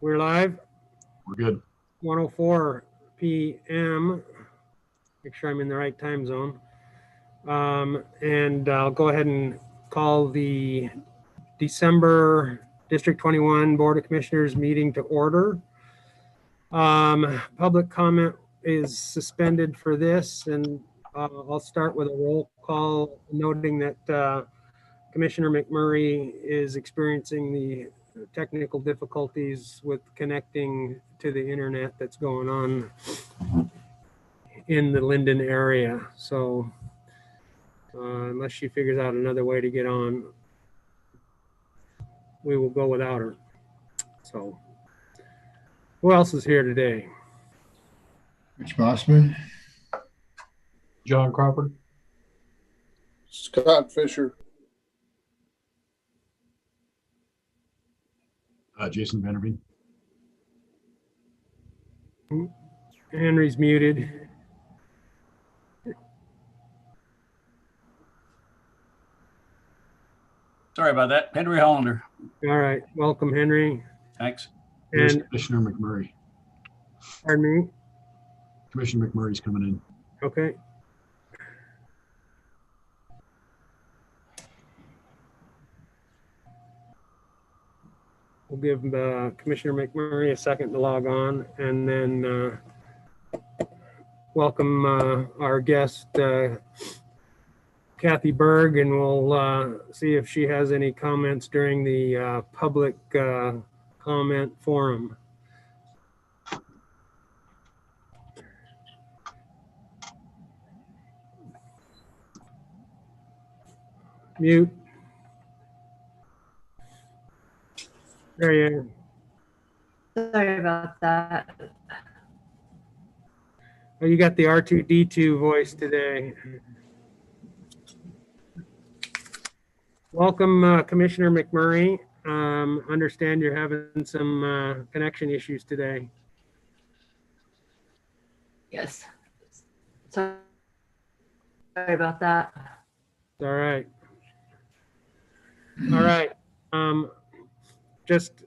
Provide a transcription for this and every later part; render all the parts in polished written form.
We're live. We're good. 1:04 p.m. Make sure I'm in the right time zone. And I'll go ahead and call the December District 21 Board of Commissioners meeting to order. Public comment is suspended for this, and I'll start with a roll call, noting that Commissioner McMurray is experiencing the technical difficulties with connecting to the internet that's going on in the Linden area. So unless she figures out another way to get on, we will go without her. So who else is here today? Rich Mossman. John Crawford. Scott Fisher. Jason Vanderveen. Henry's muted. Sorry about that. Henry Hollander. All right, welcome, Henry. Thanks. Here's And Commissioner McMurray. pardon me. Commissioner McMurray's coming in. Okay. We'll give Commissioner McMurray a second to log on, and then welcome our guest, Kathy Berg, and we'll see if she has any comments during the public comment forum. Mute. There you are. Sorry about that. Oh, you got the R2D2 voice today. Welcome, Commissioner McMurray. Understand you're having some connection issues today. Yes. Sorry about that. All right. All right. Just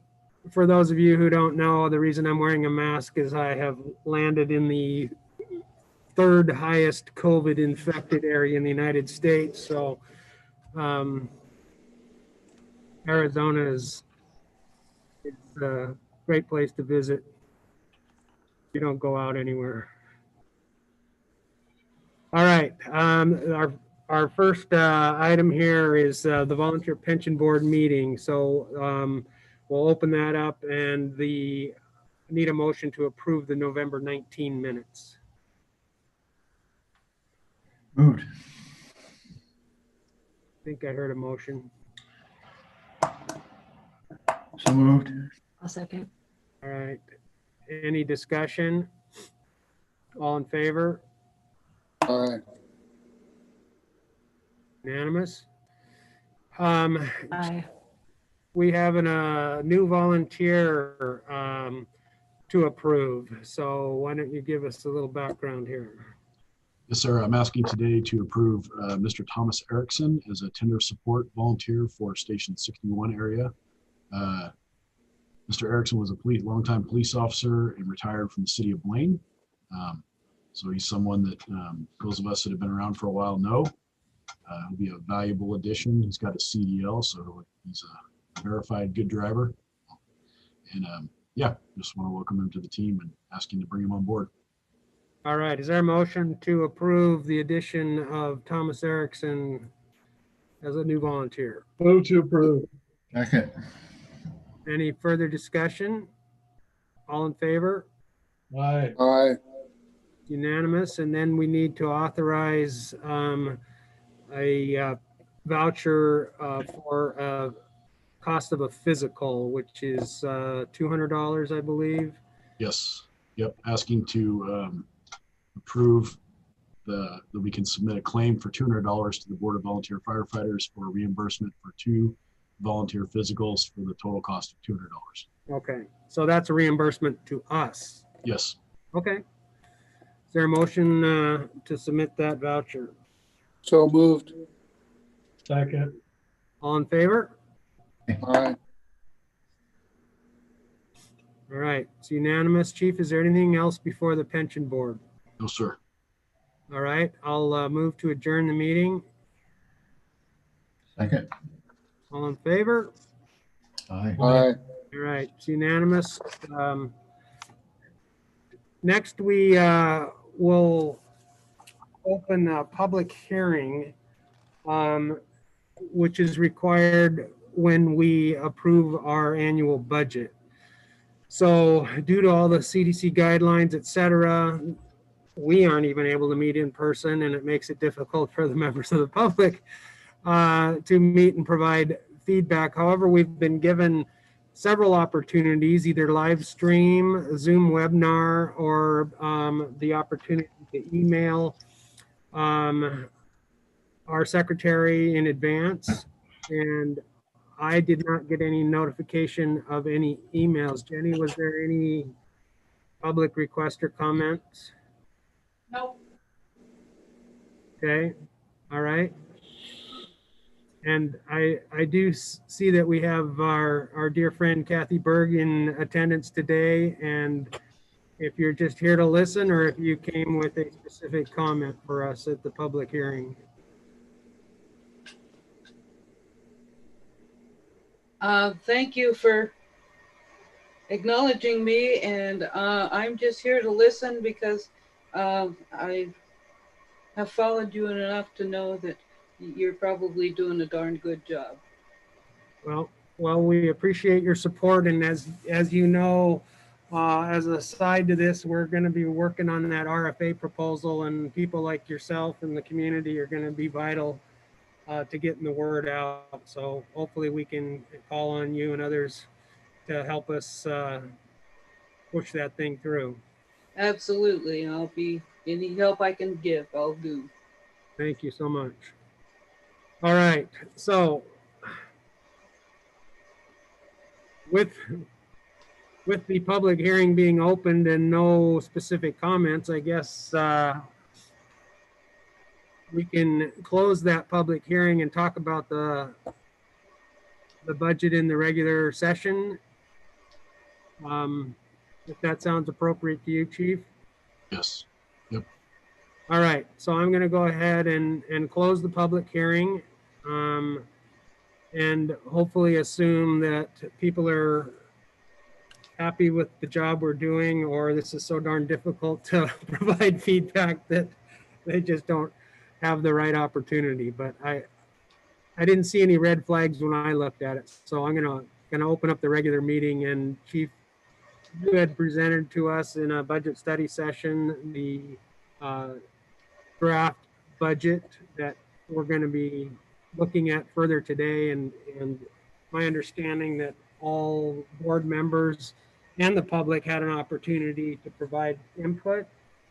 for those of you who don't know, the reason I'm wearing a mask is I have landed in the third highest COVID infected area in the United States. So Arizona is a great place to visit. You don't go out anywhere. All right. Our first item here is the Volunteer Pension Board meeting. So we'll open that up, and need a motion to approve the November 19 minutes. Moved. I think I heard a motion. So moved. I'll second. All right. Any discussion? All in favor? Aye. Unanimous? Aye. We have a new volunteer to approve. So why don't you give us a little background here? Yes, sir. I'm asking today to approve Mr. Thomas Erickson as a tender support volunteer for Station 61 area. Mr. Erickson was a longtime police officer and retired from the city of Blaine. So he's someone that those of us that have been around for a while know. He'll be a valuable addition. He's got a CDL, so he's a verified good driver. And yeah, just want to welcome him to the team and ask him to bring him on board. All right. Is there a motion to approve the addition of Thomas Erickson as a new volunteer? Move to approve. Second. Any further discussion? All in favor? Aye. Aye. Unanimous. And then we need to authorize a voucher for a cost of a physical, which is $200, I believe. Yes. Yep. Asking to approve that we can submit a claim for $200 to the Board of Volunteer Firefighters for reimbursement for 2 volunteer physicals for the total cost of $200. Okay. So that's a reimbursement to us. Yes. Okay. Is there a motion to submit that voucher? So moved. Second. All in favor? Aye. All right, it's unanimous. Chief, is there anything else before the pension board? No, sir. All right, I'll move to adjourn the meeting. Second. All in favor? Aye. Aye. All right, it's unanimous. Next, we will open a public hearing, which is required when we approve our annual budget. So due to all the CDC guidelines, et cetera, we aren't even able to meet in person, and it makes it difficult for the members of the public to meet and provide feedback. However, we've been given several opportunities, either live stream, Zoom webinar, or the opportunity to email our secretary in advance. And I did not get any notification of any emails. Jenny, was there any public request or comments? Nope. Okay, all right. And I do see that we have our dear friend Kathy Berg in attendance today. And if you're just here to listen, or if you came with a specific comment for us at the public hearing. Thank you for acknowledging me, and I'm just here to listen because I have followed you enough to know that you're probably doing a darn good job. Well, we appreciate your support, and as you know, as a side to this, we're going to be working on that RFA proposal, and people like yourself and the community are going to be vital to getting the word out. So hopefully we can call on you and others to help us push that thing through. Absolutely. I'll be any help I can give, I'll do. Thank you so much. All right, so with the public hearing being opened and no specific comments, I guess we can close that public hearing and talk about the budget in the regular session. If that sounds appropriate to you, Chief. Yes. Yep. All right, so I'm going to go ahead and close the public hearing, and hopefully assume that people are happy with the job we're doing, or this is so darn difficult to provide feedback that they just don't have the right opportunity. But I didn't see any red flags when I looked at it, so I'm gonna open up the regular meeting. And Chief, you had presented to us in a budget study session the draft budget that we're going to be looking at further today, and my understanding that all board members and the public had an opportunity to provide input.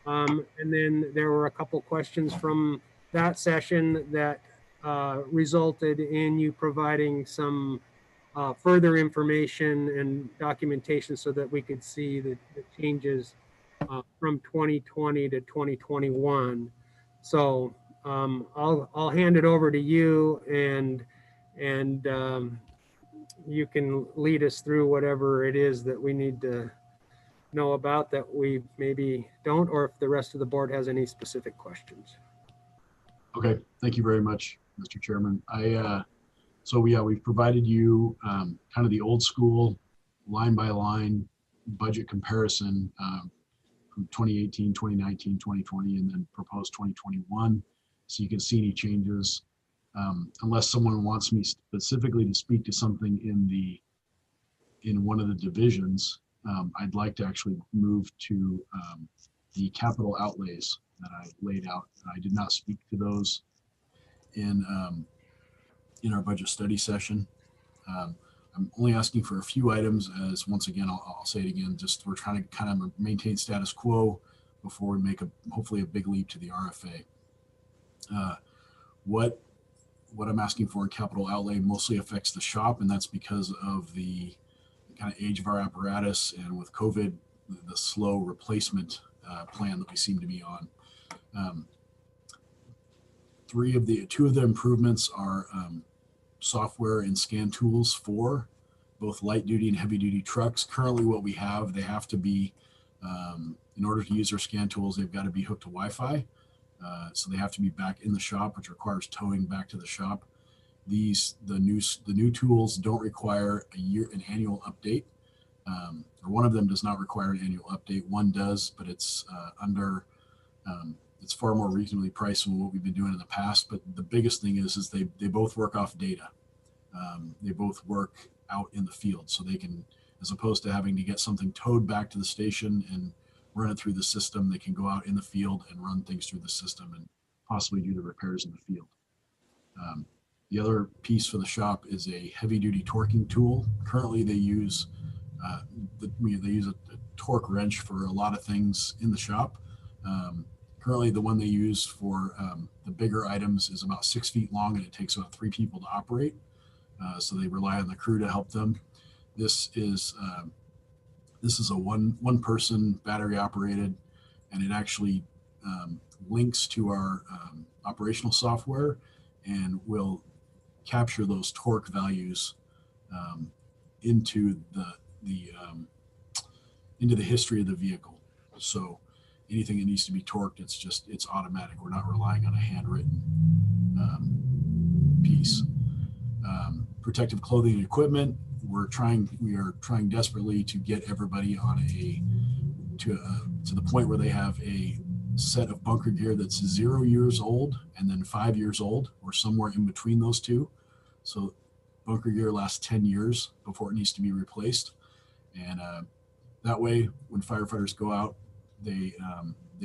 And then there were a couple questions from that session that resulted in you providing some further information and documentation so that we could see the changes from 2020 to 2021. So I'll hand it over to you, and you can lead us through whatever it is that we need to know about that we maybe don't, or if the rest of the board has any specific questions. Okay. Thank you very much, Mr. Chairman. So yeah, we've provided you kind of the old school line by line budget comparison from 2018, 2019, 2020, and then proposed 2021. So you can see any changes. Unless someone wants me specifically to speak to something in one of the divisions, I'd like to actually move to the capital outlays that I laid out. I did not speak to those in our budget study session. I'm only asking for a few items, as once again, I'll say it again, just we're trying to kind of maintain status quo before we make hopefully a big leap to the RFA. What I'm asking for in capital outlay mostly affects the shop, and that's because of the kind of age of our apparatus, and with COVID, the slow replacement plan that we seem to be on. Two of the improvements are software and scan tools for both light duty and heavy duty trucks. Currently what we have, they have to be, in order to use their scan tools, they've got to be hooked to Wi-Fi. So they have to be back in the shop, which requires towing back to the shop. The new tools don't require an annual update. Or one of them does not require an annual update. One does, but it's it's far more reasonably priced than what we've been doing in the past. But the biggest thing is they both work off data. They both work out in the field, so they can, as opposed to having to get something towed back to the station and run it through the system, they can go out in the field and run things through the system and possibly do the repairs in the field. The other piece for the shop is a heavy duty torquing tool. Currently they use they use a torque wrench for a lot of things in the shop. Currently the one they use for the bigger items is about 6 feet long, and it takes about 3 people to operate. So they rely on the crew to help them. This is a one person battery operated, and it actually links to our operational software and will capture those torque values into the history of the vehicle. So anything that needs to be torqued, it's automatic. We're not relying on a handwritten piece. Protective clothing and equipment. We are trying desperately to get everybody on to the point where they have a set of bunker gear that's 0 years old and then 5 years old, or somewhere in between those two. So bunker gear lasts 10 years before it needs to be replaced. And that way, when firefighters go out, they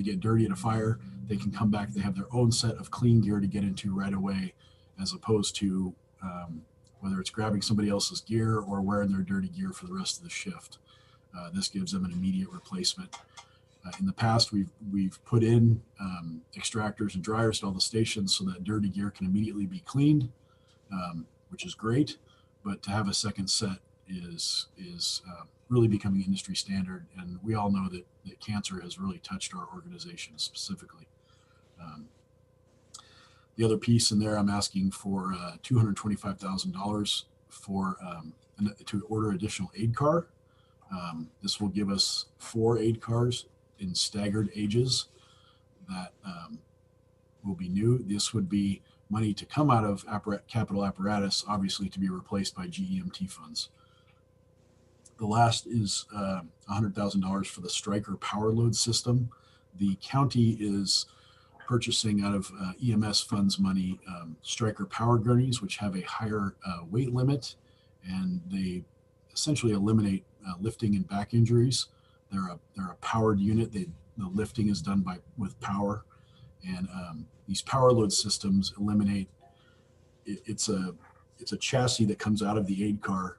get dirty in a fire, they can come back, they have their own set of clean gear to get into right away, as opposed to whether it's grabbing somebody else's gear or wearing their dirty gear for the rest of the shift. This gives them an immediate replacement. In the past, we've put in extractors and dryers at all the stations so that dirty gear can immediately be cleaned, which is great. But to have a second set is really becoming industry standard, and we all know that cancer has really touched our organization specifically. The other piece in there, I'm asking for $225,000 for to order additional aid car. This will give us 4 aid cars in staggered ages that will be new. This would be money to come out of capital apparatus, obviously to be replaced by GEMT funds. The last is $100,000 for the Stryker power load system. The county is purchasing out of EMS funds money Stryker power gurneys, which have a higher weight limit, and they essentially eliminate lifting and back injuries. They're a powered unit. The lifting is done with power, and these power load systems eliminate. It's a chassis that comes out of the aid car.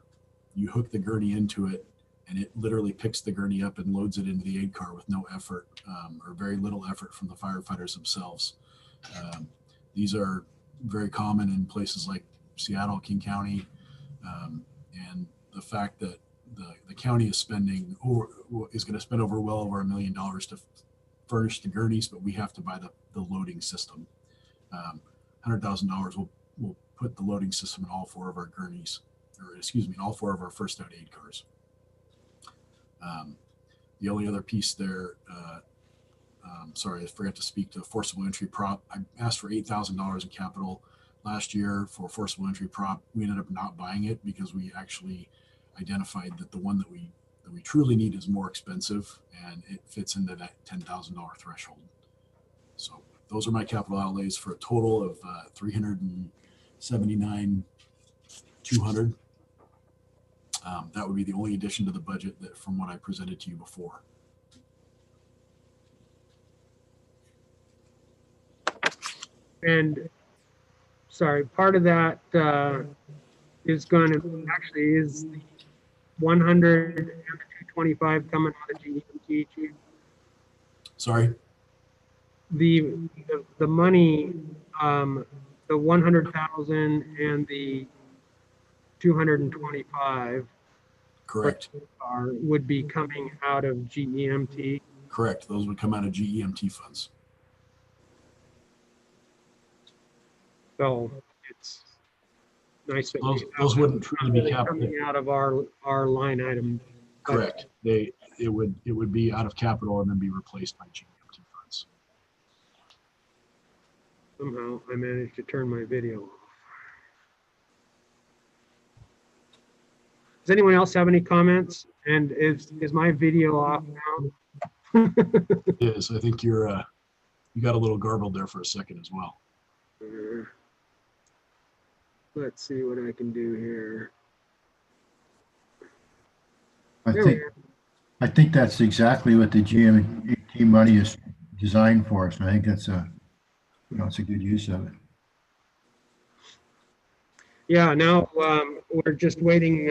You hook the gurney into it, and it literally picks the gurney up and loads it into the aid car with no effort or very little effort from the firefighters themselves. These are very common in places like Seattle, King County, and the fact that the county is going to spend well over $1 million to furnish the gurneys, but we have to buy the loading system. $100,000 will put the loading system in all 4 of our gurneys, or excuse me, all 4 of our first out aid cars. The only other piece there, sorry, I forgot to speak to forcible entry prop. I asked for $8,000 in capital last year for forcible entry prop. We ended up not buying it because we actually identified that the one that we truly need is more expensive, and it fits into that $10,000 threshold. So those are my capital outlays for a total of $379,200. That would be the only addition to the budget that from what I presented to you before. And sorry, part of that is going to actually is the 100 and the 225 coming out of GEMT. Sorry? The money, the 100,000 and the 225 Correct. would be coming out of GEMT. Correct. Those would come out of GEMT funds. So Nice. that Those, we have those that wouldn't truly be capital. coming out of our line item. Correct. It would be out of capital and then be replaced by GMT funds. Somehow I managed to turn my video off. Does anyone else have any comments? And is my video off now? Yes, I think you got a little garbled there for a second as well. Let's see what I can do here. I There we think, I think that's exactly what the GMT money is designed for. So I think that's it's a good use of it. Yeah, now we're just waiting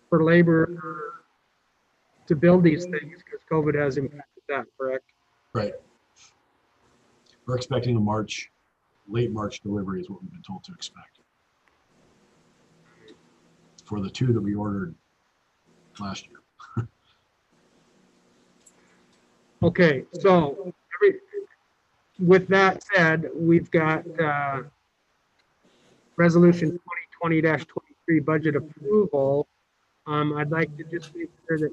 for labor to build these things because COVID has impacted that, correct? Right. We're expecting late March delivery is what we've been told to expect. For the 2 that we ordered last year. Okay, so with that said, we've got resolution 2020-23 budget approval. I'd like to just make sure that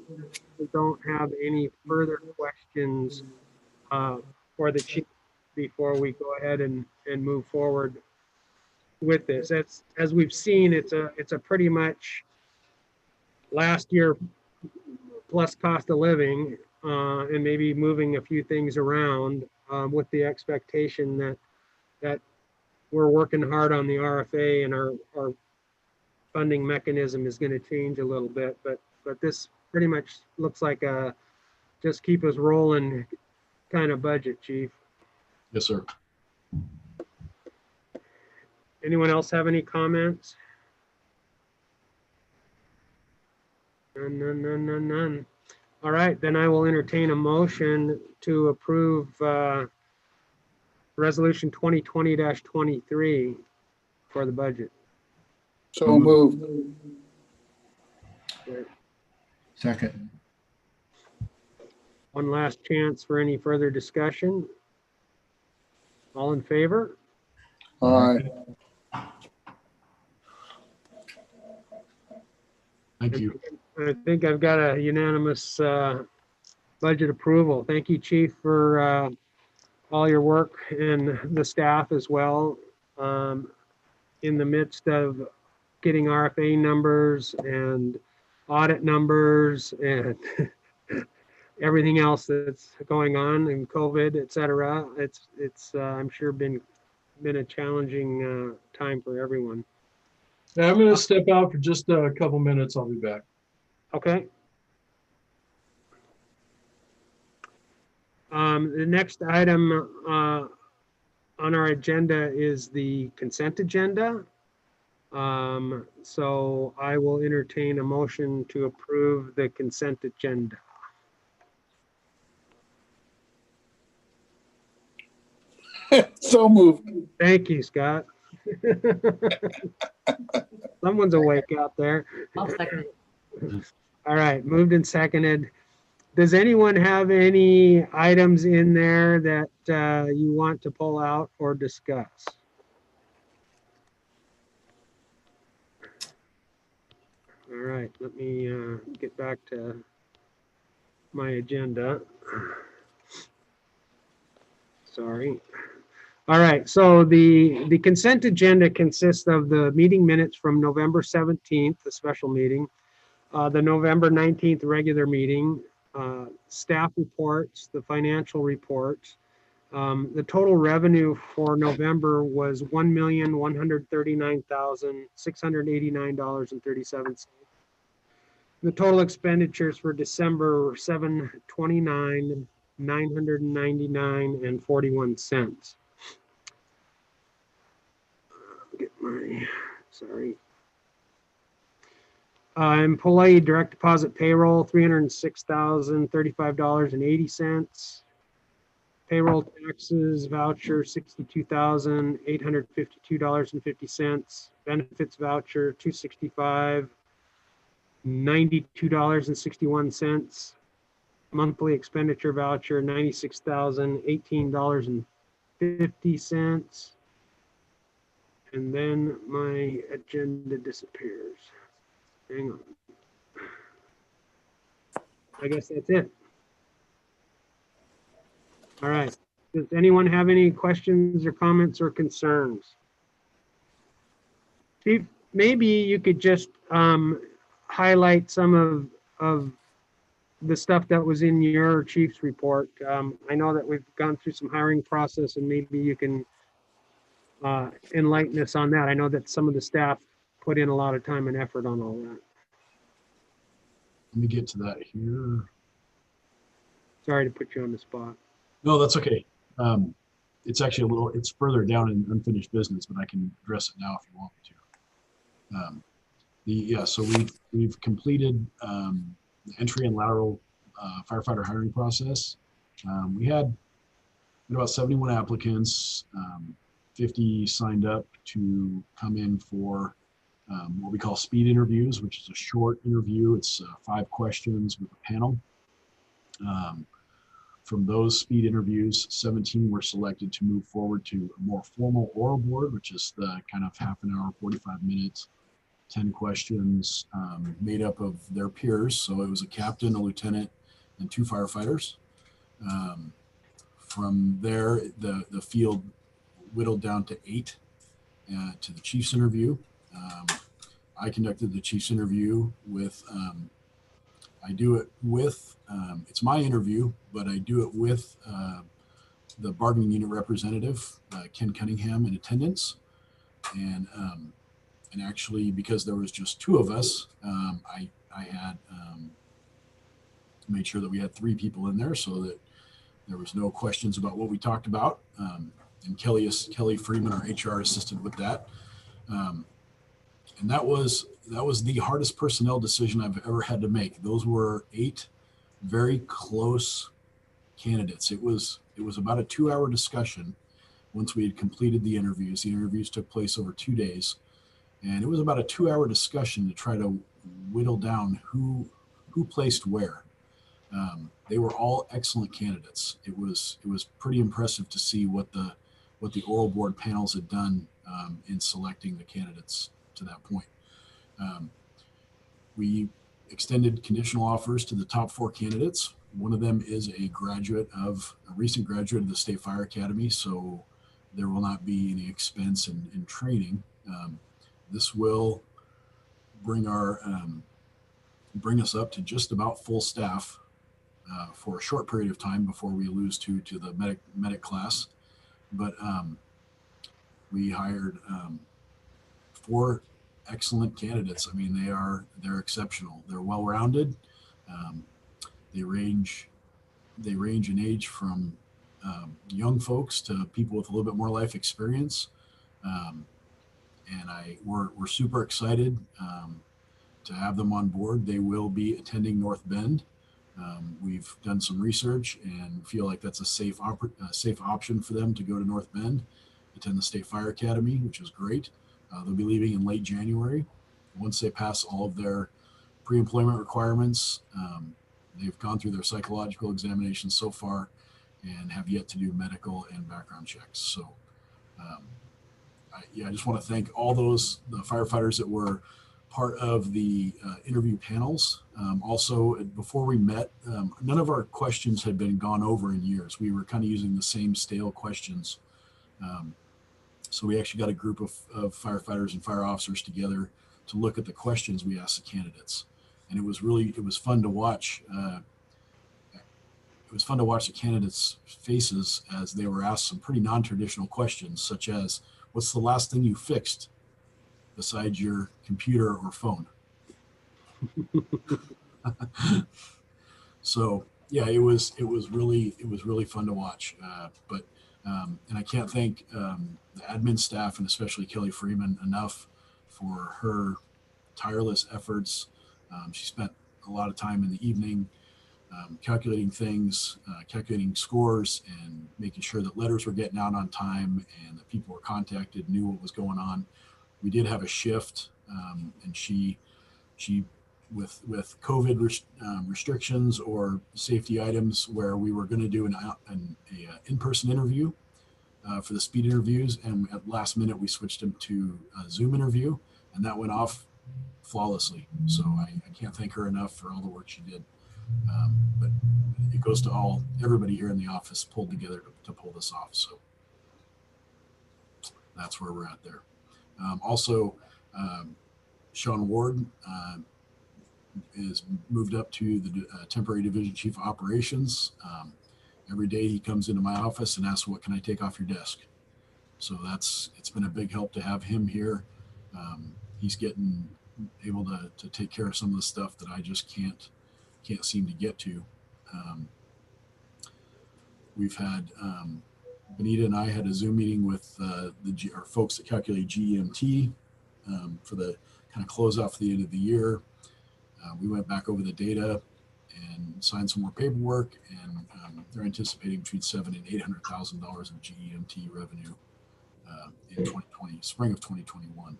we don't have any further questions for the chief before we go ahead and move forward with this. As we've seen, it's a pretty much last year plus cost of living and maybe moving a few things around with the expectation that we're working hard on the RFA and our funding mechanism is going to change a little bit, but this pretty much looks like a just keep us rolling kind of budget, Chief. Yes, sir. Anyone else have any comments? None. All right, then I will entertain a motion to approve resolution 2020-23 for the budget. So moved. Second. One last chance for any further discussion. All in favor? Aye. Thank you. I think I've got a unanimous budget approval. Thank you, Chief, for all your work and the staff as well in the midst of getting RFA numbers and audit numbers and everything else that's going on in COVID, et cetera. It's I'm sure been a challenging time for everyone. Yeah, I'm going to step out for just a couple minutes. I'll be back. Okay. The next item on our agenda is the consent agenda. So I will entertain a motion to approve the consent agenda. So moved. Thank you, Scott. Someone's awake out there. I'll second it. All right, moved and seconded. Does anyone have any items in there that you want to pull out or discuss? All right, let me get back to my agenda. Sorry. All right, so the consent agenda consists of the meeting minutes from November 17th, the special meeting, the November 19th regular meeting, staff reports, the financial reports. The total revenue for November was $1,139,689.37. The total expenditures for December were $729,999.41. Get my, sorry. Employee direct deposit payroll, $306,035.80. Payroll taxes voucher, $62,852.50. Benefits voucher, $265,92.61. Monthly expenditure voucher, $96,018.50. And then my agenda disappears. Hang on. I guess that's it. All right. Does anyone have any questions or comments or concerns? Chief, maybe you could just highlight some of the stuff that was in your chief's report. I know that we've gone through some hiring process, and maybe you can enlighten us on that. I know that some of the staff put in a lot of time and effort on all that. Let me get to that here. Sorry to put you on the spot. No, that's okay. It's actually it's further down in unfinished business, but I can address it now if you want me to. So we've completed the entry and lateral firefighter hiring process. We had about 71 applicants, 50 signed up to come in for what we call speed interviews, which is a short interview. It's 5 questions with a panel. From those speed interviews, 17 were selected to move forward to a more formal oral board, which is the kind of half an hour, 45 minutes, 10 questions made up of their peers. So it was a captain, a lieutenant, and 2 firefighters. From there, the field whittled down to 8 to the chief's interview. I conducted the chief's interview with, it's my interview, but I do it with the bargaining unit representative, Ken Cunningham, in attendance. And actually, because there was just 2 of us, I had made sure that we had 3 people in there so that there was no questions about what we talked about. And Kelly Freeman, our HR, assisted with that. And that was the hardest personnel decision I've ever had to make. Those were 8 very close candidates. It was about a 2-hour discussion once we had completed the interviews. The interviews took place over 2 days, and it was about a 2-hour discussion to try to whittle down who placed where. They were all excellent candidates. It was pretty impressive to see what the oral board panels had done in selecting the candidates to that point. We extended conditional offers to the top 4 candidates. One of them is a recent graduate of the State Fire Academy, so there will not be any expense in training. This will bring us up to just about full staff for a short period of time before we lose to the medic class. But we hired 4 excellent candidates. I mean, they're exceptional. They're well-rounded. They range in age from young folks to people with a little bit more life experience. And we're super excited to have them on board. They will be attending North Bend. We've done some research and feel like that's a safe option for them to go to North Bend, attend the State Fire Academy, which is great. They'll be leaving in late January. Once they pass all of their pre-employment requirements, they've gone through their psychological examinations so far and have yet to do medical and background checks. So I just want to thank all the firefighters that were part of the interview panels. Also, before we met, none of our questions had been gone over in years. We were kind of using the same stale questions. So we actually got a group of firefighters and fire officers together to look at the questions we asked the candidates. And it was fun to watch. It was fun to watch the candidates' faces as they were asked some pretty non-traditional questions, such as, what's the last thing you fixed besides your computer or phone? So yeah, it was really fun to watch. And I can't thank the admin staff and especially Kelly Freeman enough for her tireless efforts. She spent a lot of time in the evening calculating things, calculating scores, and making sure that letters were getting out on time and that people were contacted, knew what was going on. We did have a shift, and she with COVID restrictions or safety items where we were going to do an in-person interview, for the speed interviews, and at last minute we switched him to a Zoom interview, and that went off flawlessly. So I can't thank her enough for all the work she did. But it goes to everybody here in the office pulled together to pull this off. So that's where we're at there. Also, Sean Ward is moved up to the temporary division chief of operations. Every day he comes into my office and asks, what can I take off your desk? So it's been a big help to have him here. He's getting able to take care of some of the stuff that I just can't seem to get to. We've had Benita and I had a Zoom meeting with our folks that calculate GEMT for the kind of close out for the end of the year. We went back over the data and signed some more paperwork, and they're anticipating between $700,000 and $800,000 of GEMT revenue in spring of 2021.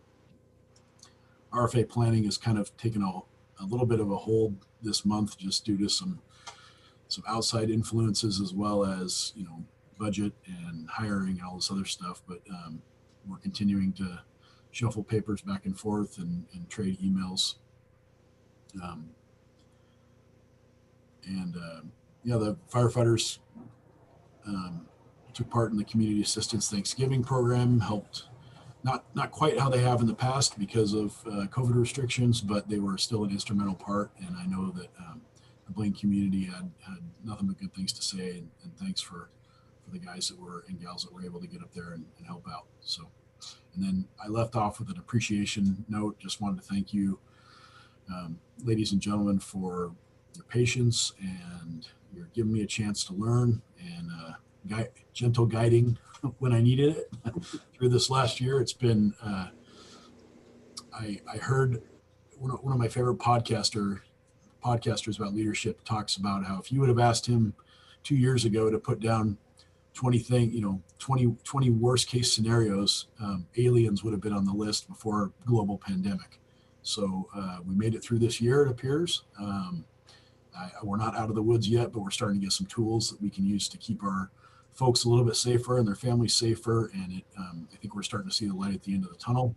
RFA planning has kind of taken a little bit of a hold this month, just due to some outside influences, as well as budget and hiring and all this other stuff. But we're continuing to shuffle papers back and forth and trade emails. The firefighters took part in the Community Assistance Thanksgiving program, helped not quite how they have in the past because of COVID restrictions, but they were still an instrumental part. And I know that the Blaine community had nothing but good things to say, and thanks for the guys and gals that were able to get up there and help out. So, and then I left off with an appreciation note. Just wanted to thank you, ladies and gentlemen, for your patience, and you're giving me a chance to learn, and gentle guiding when I needed it through this last year. It's been, I heard one of my favorite podcasters about leadership talks about how if you would have asked him 2 years ago to put down 20 worst case scenarios, aliens would have been on the list before global pandemic. So we made it through this year, it appears. We're not out of the woods yet, but we're starting to get some tools that we can use to keep our folks a little bit safer and their families safer. And I think we're starting to see the light at the end of the tunnel.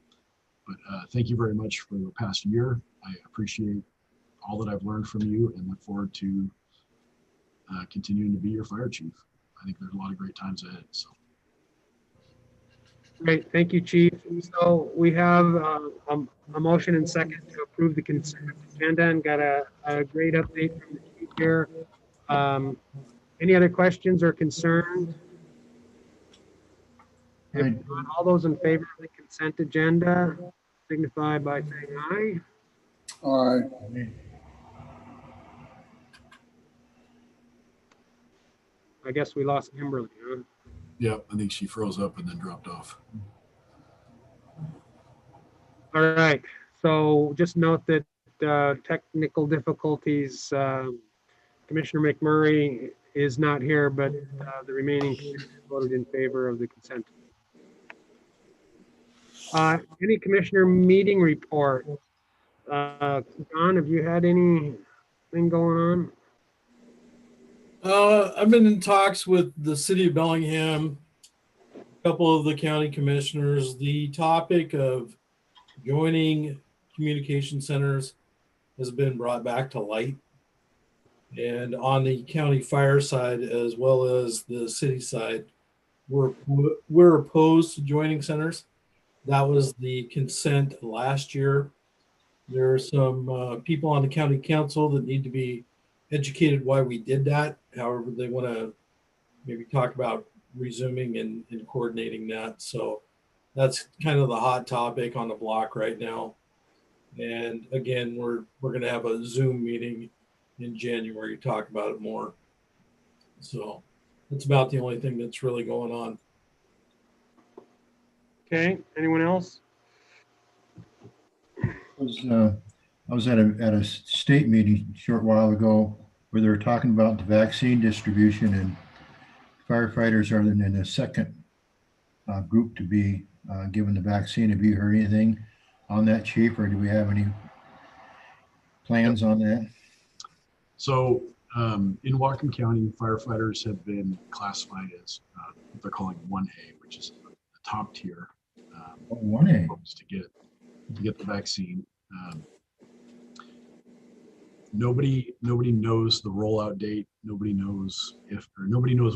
But thank you very much for the past year. I appreciate all that I've learned from you, and look forward to continuing to be your fire chief. I think there's a lot of great times ahead. So. Great, thank you, Chief. So we have a motion and second to approve the consent agenda, and got a great update from the chief here. Any other questions or concerns? If not, all those in favor of the consent agenda signify by saying aye. Aye. I guess we lost Kimberly, huh? Yep, I think she froze up and then dropped off. All right, so just note that technical difficulties, Commissioner McMurray is not here, but the remaining commissioners voted in favor of the consent. Any commissioner meeting report? John, have you had anything going on? I've been in talks with the city of Bellingham, a couple of the county commissioners. The topic of joining communication centers has been brought back to light. And on the county fire side, as well as the city side, we're opposed to joining centers. That was the consent last year. There are some people on the county council that need to be educated why we did that. However, they want to maybe talk about resuming and coordinating that. So that's kind of the hot topic on the block right now. And again, we're going to have a Zoom meeting in January to talk about it more. So that's about the only thing that's really going on. Okay, anyone else? I was at a state meeting a short while ago where they were talking about the vaccine distribution, and firefighters are in a second group to be given the vaccine. Have you heard anything on that, Chief, or do we have any plans on that? So In Whatcom County, firefighters have been classified as what they're calling 1A, which is the top tier. Oh, 1A. Folks to get the vaccine. Nobody knows the rollout date. Nobody knows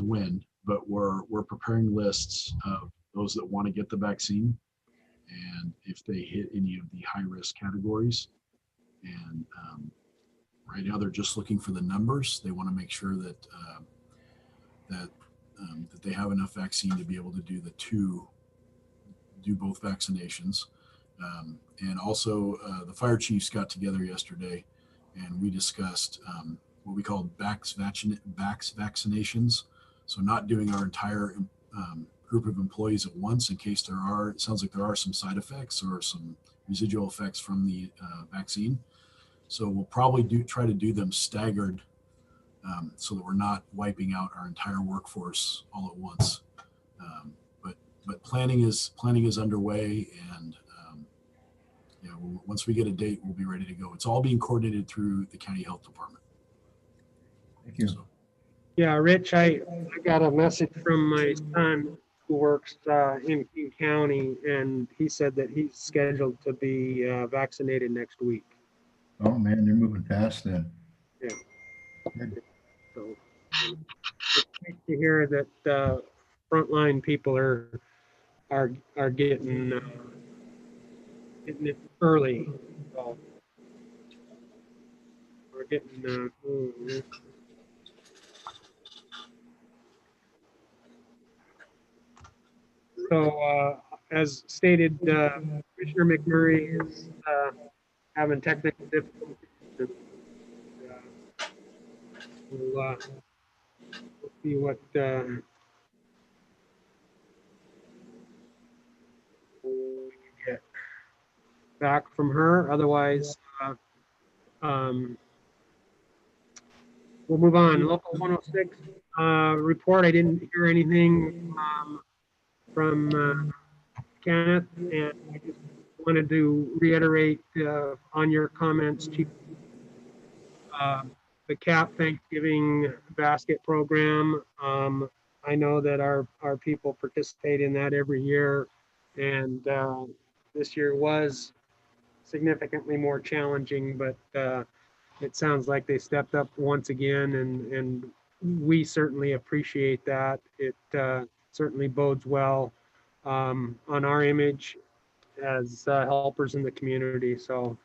when, but we're preparing lists of those that want to get the vaccine, and if they hit any of the high risk categories. And right now they're just looking for the numbers. They want to make sure that that they have enough vaccine to be able to do both vaccinations. And also the fire chiefs got together yesterday and we discussed what we call BAX vaccinations. So not doing our entire group of employees at once in case it sounds like there are some side effects or some residual effects from the vaccine. So we'll probably try to do them staggered so that we're not wiping out our entire workforce all at once. But planning is underway, and once we get a date, we'll be ready to go. It's all being coordinated through the county health department. Thank you. So, Yeah, Rich, I got a message from my son who works in King County, and he said that he's scheduled to be vaccinated next week. Oh, man, they're moving fast then. Yeah. Good. So it's nice to hear that frontline people are getting it early. So we're getting. So as stated, Commissioner McMurray is having technical difficulties. And, we'll see what we can get back from her. Otherwise, we'll move on. Local 106 report. I didn't hear anything from Kenneth, and I just wanted to reiterate on your comments, Chief. The CAP Thanksgiving basket program. I know that our people participate in that every year, and this year was significantly more challenging, but it sounds like they stepped up once again, and we certainly appreciate that. It certainly bodes well on our image as helpers in the community. So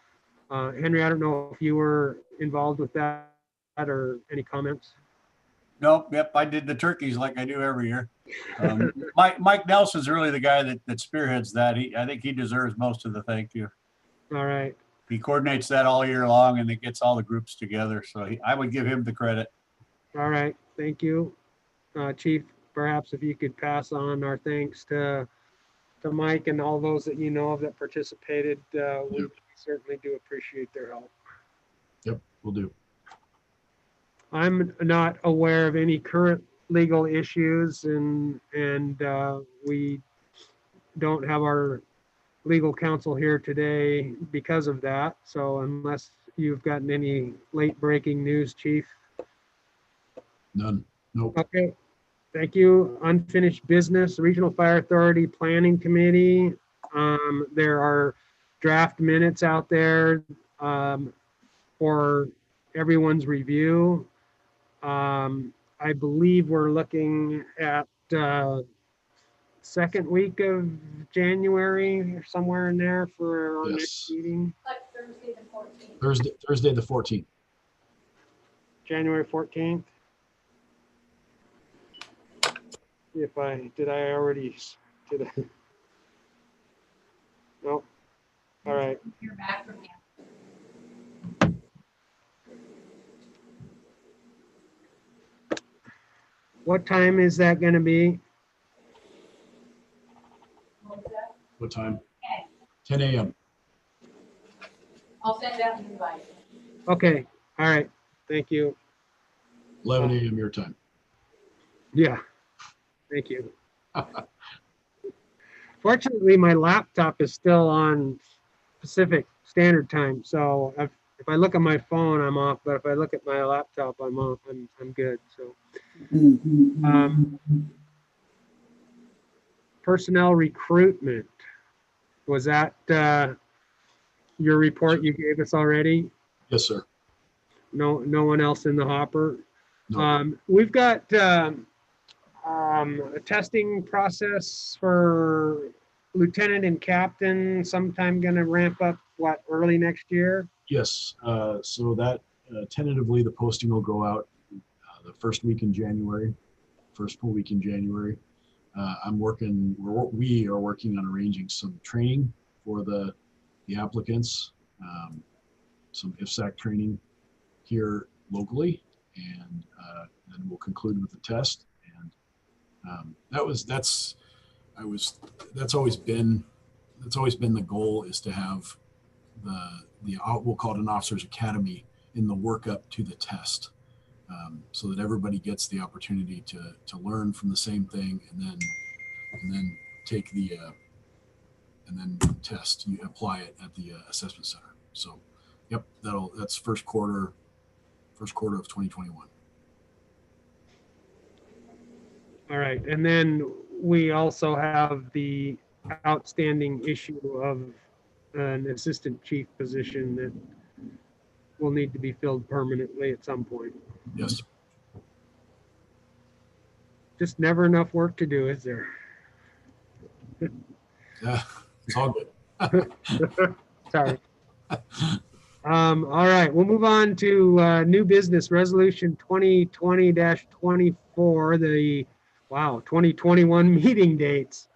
Henry, I don't know if you were involved with that or any comments? Nope. Yep. I did the turkeys like I do every year. Mike Nelson's really the guy that spearheads that. I think he deserves most of the thank you. All right. He coordinates that all year long and it gets all the groups together. So I would give him the credit. All right. Thank you. Chief, perhaps if you could pass on our thanks to Mike and all those that you know of that participated, we certainly do appreciate their help. Yep, we'll do. I'm not aware of any current legal issues, and we don't have our legal counsel here today because of that. So unless you've gotten any late breaking news, Chief. None. Nope. Okay. Thank you. Unfinished business, Regional Fire Authority Planning Committee. There are draft minutes out there for everyone's review. I believe we're looking at second week of January or somewhere in there for our next meeting. Like Thursday the 14th. Thursday the 14th. January 14th. If did I already, no. All right. You're back from him. What time is that going to be? What was that? What time? Okay. 10 a.m. I'll send out an invite. Okay. All right. Thank you. 11 a.m. your time. Yeah. Thank you. Fortunately, my laptop is still on Pacific Standard Time. So if If I look at my phone, I'm off, but if I look at my laptop, I'm on. I'm good. So personnel recruitment, was that your report you gave us already? Yes, sir. No one else in the hopper. No. We've got a testing process for lieutenant and captain sometime going to ramp up, what, early next year? Yes. So that tentatively the posting will go out the first week in January, first full week in January. We are working on arranging some training for the applicants, some IFSAC training here locally, and then we'll conclude with the test. And that's always been the goal, is to have we'll call it an officers academy in the work up to the test, so that everybody gets the opportunity to learn from the same thing, and then take the and then test. You apply it at the assessment center. So, yep, that's first quarter of 2021. All right, and then we also have the outstanding issue of an assistant chief position that will need to be filled permanently at some point. Yes. Just never enough work to do, is there? Yeah, it's all good. Sorry. All right, we'll move on to new business resolution 2020-24, the 2021 meeting dates.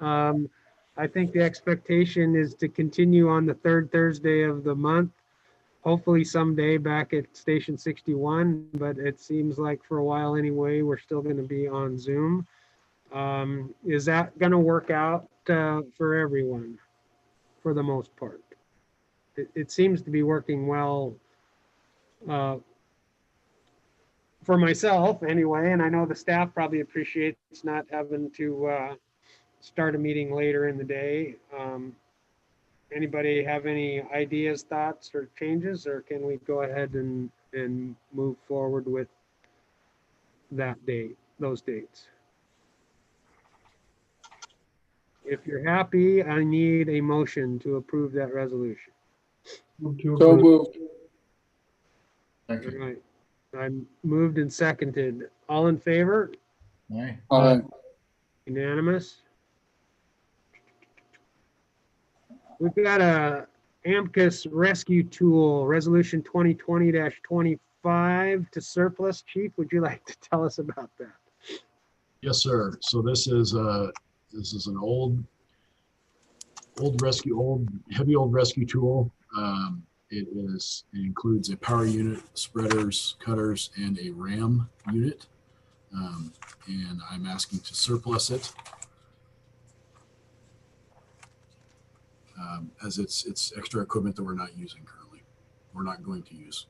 I think the expectation is to continue on the third Thursday of the month, hopefully someday back at Station 61, but it seems like for a while anyway, we're still going to be on Zoom. Is that going to work out for everyone for the most part? It seems to be working well for myself anyway, and I know the staff probably appreciates not having to start a meeting later in the day. Anybody have any ideas, thoughts, or changes, or can we go ahead and move forward with that date, those dates? If you're happy, I need a motion to approve that resolution. So moved. All Second. right, I'm moved and seconded. All in favor? Aye. Aye. Unanimous. We've got a AMCUS rescue tool, resolution 2020-25 to surplus. Chief, would you like to tell us about that? Yes, sir. So this is an old heavy rescue tool. It includes a power unit, spreaders, cutters, and a ram unit. And I'm asking to surplus it, as it's extra equipment that we're not using currently. We're not going to use.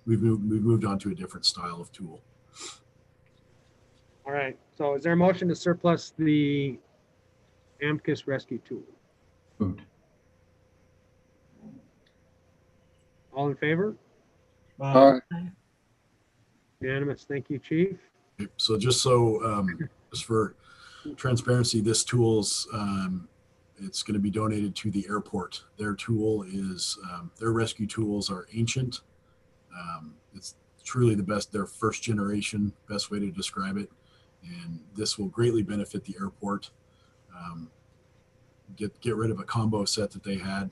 We've moved on to a different style of tool. All right, so is there a motion to surplus the AMCUS rescue tool? Moved. All in favor? Aye. Unanimous. Thank you, Chief. Okay, so just for transparency, this tool's it's going to be donated to the airport. Their tool is their rescue tools are ancient. It's truly the best, their first generation, best way to describe it. And this will greatly benefit the airport. Get rid of a combo set that they had.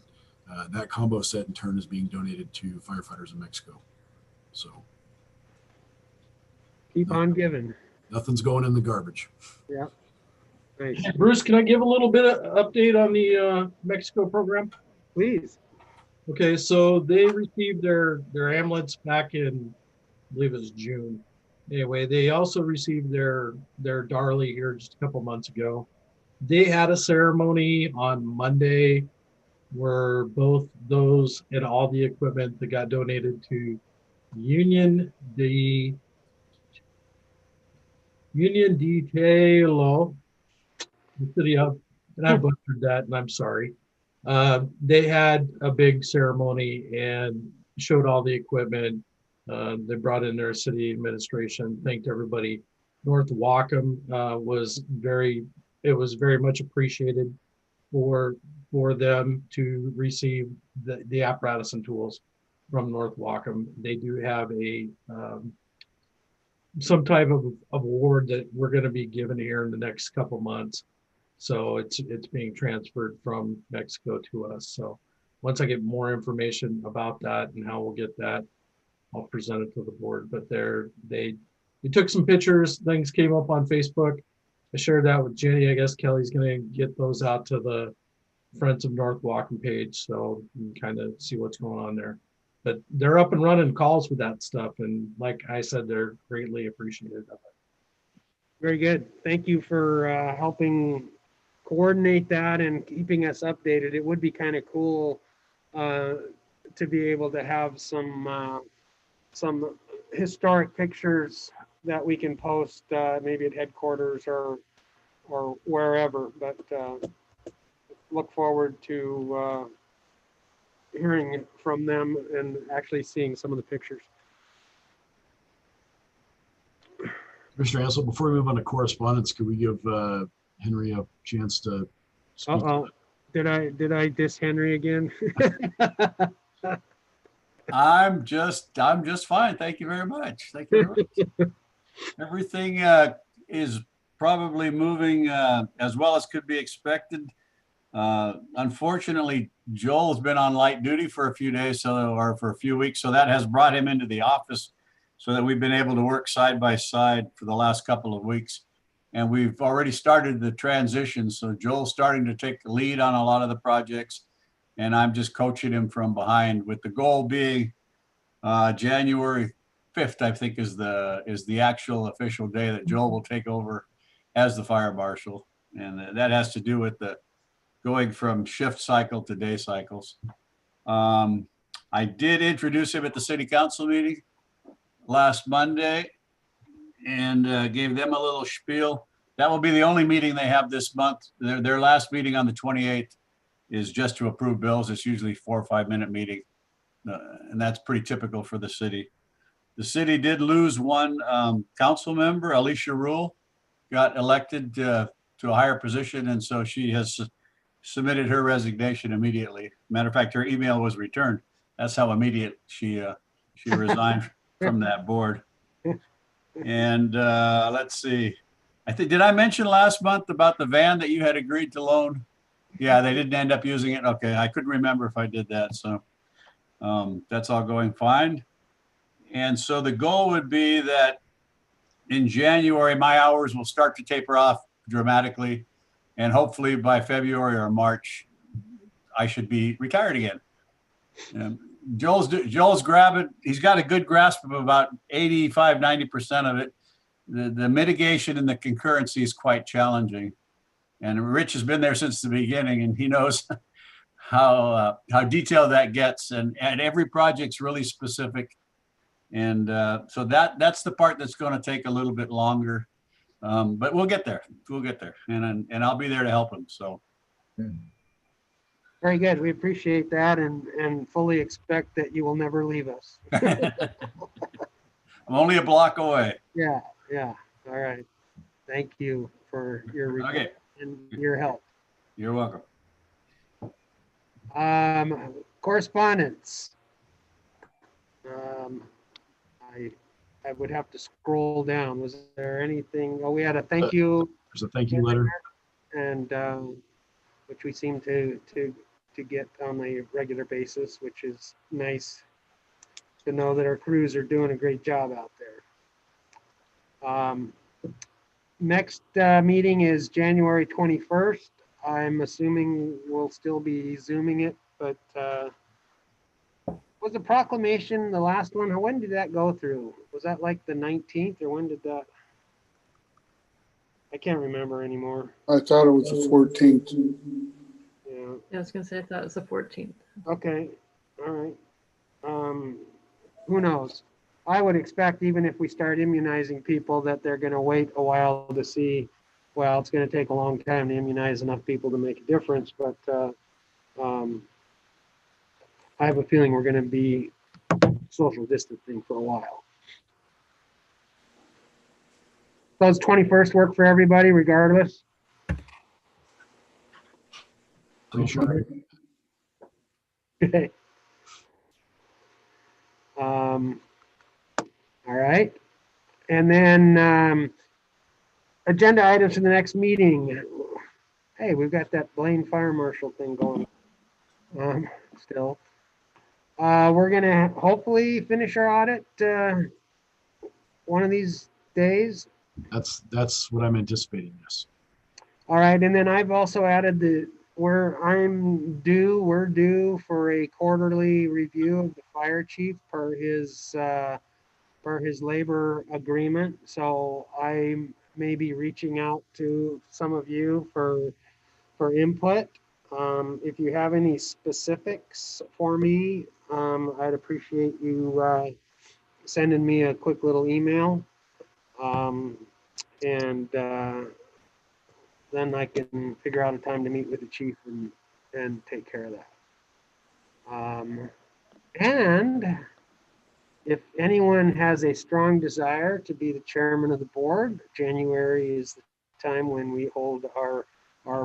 That combo set in turn is being donated to firefighters in Mexico. So Keep on giving. nothing's going in the garbage. Yeah. Nice. Bruce, can I give a little bit of update on the Mexico program? Please. Okay, so they received their ambulance back in, I believe it was June. Anyway, they also received their Darley here just a couple months ago. They had a ceremony on Monday where both those and all the equipment that got donated to Union Detail, the city of, and I butchered that, and I'm sorry. They had a big ceremony, and showed all the equipment. They brought in their city administration, thanked everybody. North Wacom it was very much appreciated for them to receive the apparatus and tools from North Wacom. They do have some type of award that we're going to be given here in the next couple months. So it's being transferred from Mexico to us. So once I get more information about that and how we'll get that, I'll present it to the board. But they took some pictures, things came up on Facebook. I shared that with Jenny. I guess Kelly's going to get those out to the Friends of North Wacom page, so you can kind of see what's going on there. But they're up and running calls with that stuff, and like I said, they're greatly appreciated of it. Very good. Thank you for helping coordinate that and keeping us updated. It would be kind of cool to be able to have some historic pictures that we can post maybe at headquarters or wherever. But look forward to hearing from them and actually seeing some of the pictures. Mr. Ansel, before we move on to correspondence, could we give Henry a chance to speak? Uh-oh. Did I diss Henry again? I'm just fine. Thank you very much. Thank you very much. Everything is probably moving as well as could be expected. Unfortunately, Joel's been on light duty for a few days, or for a few weeks, so that has brought him into the office so that we've been able to work side by side for the last couple of weeks. And we've already started the transition. So Joel's starting to take the lead on a lot of the projects, and I'm just coaching him from behind, with the goal being January 5th, I think is the actual official day that Joel will take over as the fire marshal. And that has to do with the going from shift cycle to day cycles. I did introduce him at the city council meeting last Monday and gave them a little spiel. That will be the only meeting they have this month. Their last meeting on the 28th is just to approve bills. It's usually 4 or 5 minute meeting. And that's pretty typical for the city. The city did lose one council member. Alicia Rule got elected to a higher position. And so she has submitted her resignation immediately. Matter of fact, her email was returned. That's how immediate she resigned from that board. And let's see. Did I mention last month about the van that you had agreed to loan? Yeah, they didn't end up using it. Okay, I couldn't remember if I did that. So that's all going fine. And so the goal would be that in January, my hours will start to taper off dramatically. And hopefully by February or March, I should be retired again. Joel's grabbing, he's got a good grasp of about 85, 90% of it. The mitigation and the concurrency is quite challenging. And Rich has been there since the beginning, and he knows how detailed that gets. And every project's really specific. And so that's the part that's going to take a little bit longer. But we'll get there. We'll get there. And I'll be there to help him. So. Very good. We appreciate that and fully expect that you will never leave us. I'm only a block away. Yeah. All right. Thank you for your report and your help. You're welcome. Correspondence. I would have to scroll down. Was there anything? Oh, we had a thank you. There's a thank you letter. And which we seem to get on a regular basis, which is nice to know that our crews are doing a great job out there. Next meeting is January 21st. I'm assuming we'll still be Zooming it, but was the proclamation the last one? When did that go through? Was that like the 19th or when did that? I can't remember anymore. I thought it was the 14th. Yeah. I was gonna say I thought it was the 14th. Okay. All right. Who knows? I would expect even if we start immunizing people that they're going to wait a while to see, well, it's going to take a long time to immunize enough people to make a difference. But I have a feeling we're going to be social distancing for a while. Does 21st work for everybody regardless? Pretty sure. Okay. All right. And then agenda items for the next meeting. Hey, we've got that Blaine Fire Marshal thing going still. We're gonna hopefully finish our audit one of these days. That's what I'm anticipating, yes. All right, and then I've also added we're due for a quarterly review of the fire chief per his labor agreement. So I may be reaching out to some of you for input. If you have any specifics for me, I'd appreciate you sending me a quick little email. And then I can figure out a time to meet with the chief and take care of that. And if anyone has a strong desire to be the chairman of the board, January is the time when we hold our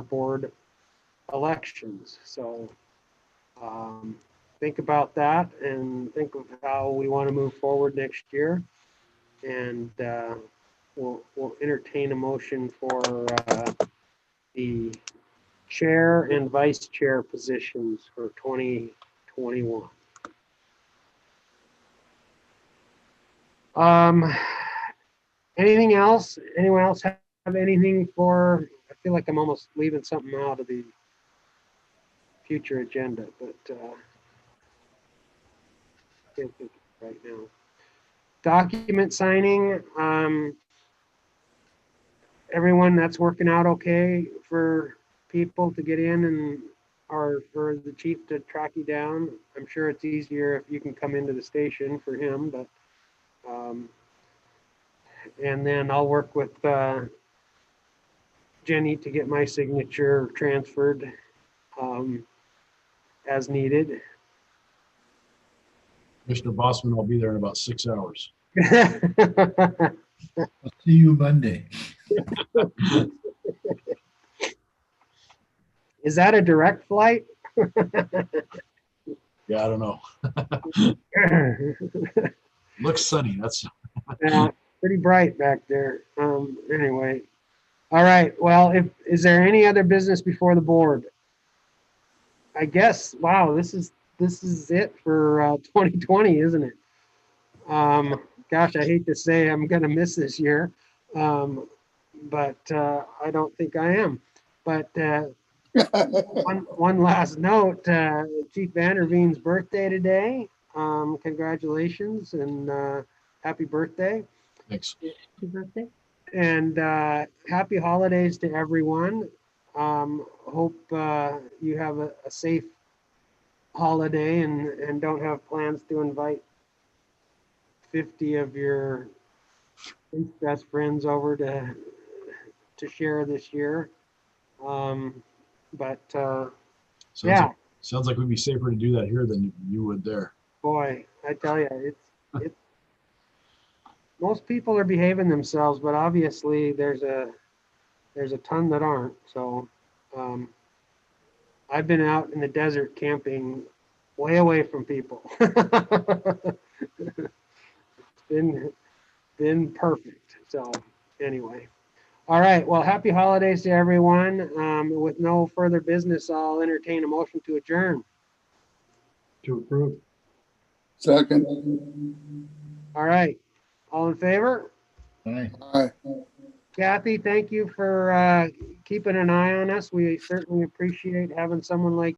board elections. So think about that and think of how we want to move forward next year. And we'll entertain a motion for the chair and vice chair positions for 2021. Anything else? Anyone else have anything for? I feel like I'm almost leaving something out of the future agenda, but can't think of it right now. Document signing. Everyone, that's working out okay for people to get in and or for the chief to track you down. I'm sure it's easier if you can come into the station for him, but and then I'll work with Jenny to get my signature transferred as needed. Commissioner Bossman, I'll be there in about 6 hours. I'll see you Monday. Is that a direct flight? Yeah, I don't know. Looks sunny. That's Yeah, pretty bright back there. Anyway, all right. Well, is there any other business before the board? I guess. Wow, this is it for 2020, isn't it? Gosh, I hate to say I'm gonna miss this year, but I don't think I am. But one last note: Chief Vanderveen's birthday today. Congratulations and happy birthday! thanks. Happy birthday. And happy holidays to everyone. Hope you have a safe holiday and don't have plans to invite 50 of your best friends over to share this year. But yeah, Sounds like we'd be safer to do that here than you would there. boy, I tell you, it's most people are behaving themselves, but obviously there's a ton that aren't. So I've been out in the desert camping way away from people. It's been perfect. So anyway, all right. Well, happy holidays to everyone. With no further business, I'll entertain a motion to adjourn. To approve. Second. All right. All in favor? Aye. Aye. Kathy, thank you for keeping an eye on us. We certainly appreciate having someone like